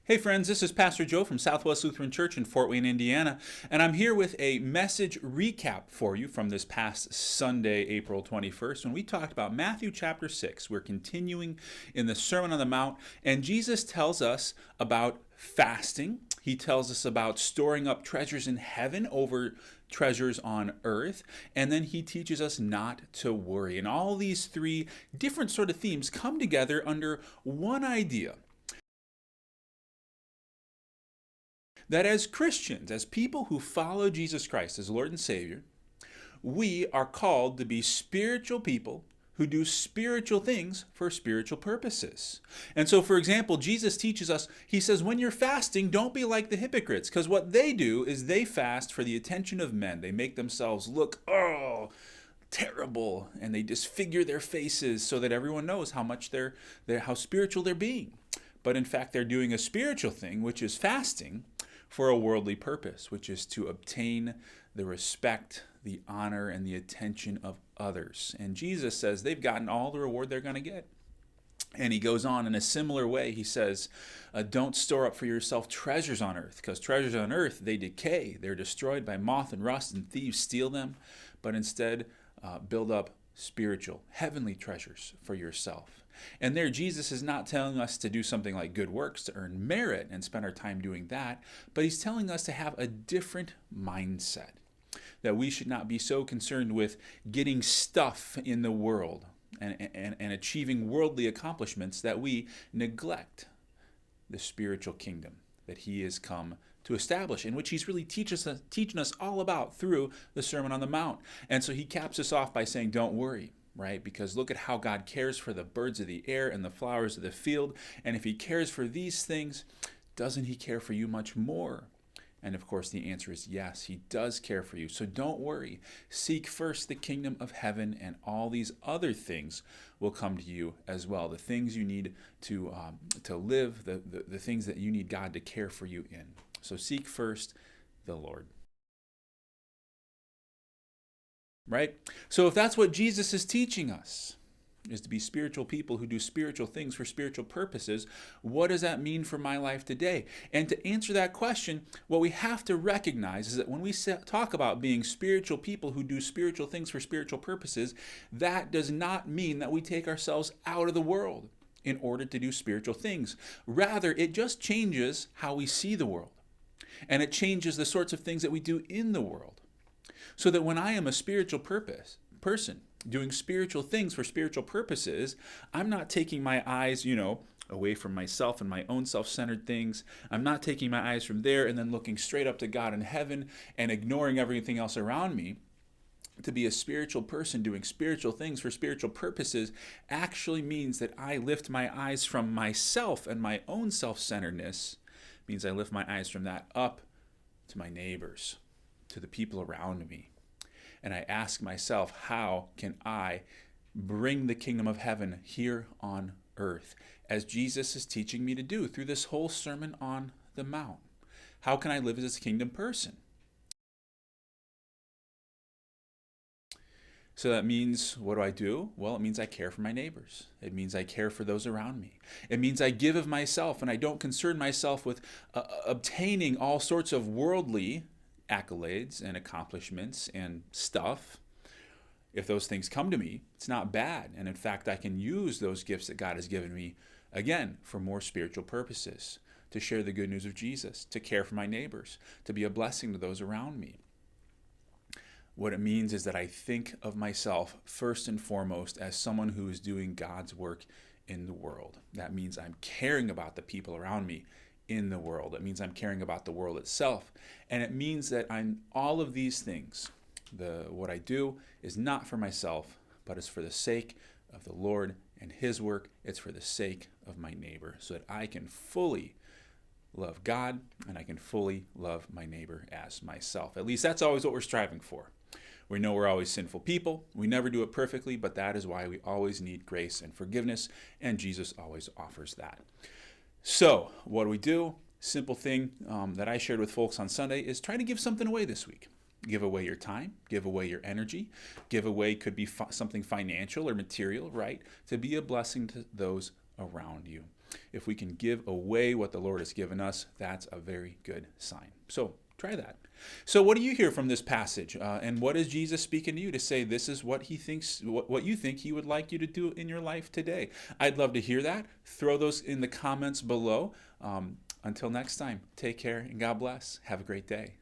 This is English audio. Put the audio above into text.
Hey friends, this is Pastor Joe from Southwest Lutheran Church in Fort Wayne, Indiana, and I'm here with a message recap for you from this past Sunday, April 21st, when we talked about Matthew chapter 6. We're continuing in the Sermon on the Mount, and Jesus tells us about fasting. He tells us about storing up treasures in heaven over treasures on earth, and then he teaches us not to worry. And all these three different sort of themes come together under one idea: that as Christians, as people who follow Jesus Christ as Lord and Savior, we are called to be spiritual people who do spiritual things for spiritual purposes. And so, for example, Jesus teaches us, he says, when you're fasting, don't be like the hypocrites, because what they do is they fast for the attention of men. They make themselves look, terrible, and they disfigure their faces so that everyone knows how much how spiritual they're being. But in fact, they're doing a spiritual thing, which is fasting for a worldly purpose, which is to obtain the respect, the honor, and the attention of others. And Jesus says they've gotten all the reward they're going to get. And he goes on in a similar way. He says, don't store up for yourself treasures on earth, because treasures on earth, they decay. They're destroyed by moth and rust, and thieves steal them. But instead, build up spiritual, heavenly treasures for yourself. And there, Jesus is not telling us to do something like good works to earn merit and spend our time doing that, but he's telling us to have a different mindset, that we should not be so concerned with getting stuff in the world and achieving worldly accomplishments that we neglect the spiritual kingdom that he has come to establish, in which he's really teaching us all about through the Sermon on the Mount. And so he caps us off by saying, don't worry, right? Because look at how God cares for the birds of the air and the flowers of the field. And if he cares for these things, doesn't he care for you much more? And of course, the answer is yes, he does care for you. So don't worry. Seek first the kingdom of heaven, and all these other things will come to you as well. The things you need to live, the things that you need God to care for you in. So seek first the Lord. Right? So if that's what Jesus is teaching us, is to be spiritual people who do spiritual things for spiritual purposes, what does that mean for my life today? And to answer that question, what we have to recognize is that when we talk about being spiritual people who do spiritual things for spiritual purposes, that does not mean that we take ourselves out of the world in order to do spiritual things. Rather, it just changes how we see the world. And it changes the sorts of things that we do in the world. So that when I am a spiritual person, doing spiritual things for spiritual purposes, I'm not taking my eyes, away from myself and my own self-centered things. I'm not taking my eyes from there and then looking straight up to God in heaven and ignoring everything else around me. To be a spiritual person doing spiritual things for spiritual purposes actually means that I lift my eyes from myself and my own self-centeredness. Means I lift my eyes from that up to my neighbors, to the people around me. And I ask myself, how can I bring the kingdom of heaven here on earth, as Jesus is teaching me to do through this whole Sermon on the Mount? How can I live as a kingdom person? So that means, what do? Well, it means I care for my neighbors. It means I care for those around me. It means I give of myself, and I don't concern myself with obtaining all sorts of worldly accolades and accomplishments and stuff. If those things come to me, it's not bad. And in fact, I can use those gifts that God has given me, again, for more spiritual purposes, to share the good news of Jesus, to care for my neighbors, to be a blessing to those around me. What it means is that I think of myself first and foremost as someone who is doing God's work in the world. That means I'm caring about the people around me in the world. It means I'm caring about the world itself. And it means that I'm all of these things. What I do is not for myself, but it's for the sake of the Lord and his work. It's for the sake of my neighbor, so that I can fully love God and I can fully love my neighbor as myself. At least that's always what we're striving for. We know we're always sinful people. We never do it perfectly, but that is why we always need grace and forgiveness, and Jesus always offers that. So what do? Simple thing that I shared with folks on Sunday is try to give something away this week. Give away your time, give away your energy, give away could be something financial or material, right? To be a blessing to those around you. If we can give away what the Lord has given us, that's a very good sign. So try that. So what do you hear from this passage? And what is Jesus speaking to you to say this is what he thinks, what you think he would like you to do in your life today? I'd love to hear that. Throw those in the comments below. Until next time, take care and God bless. Have a great day.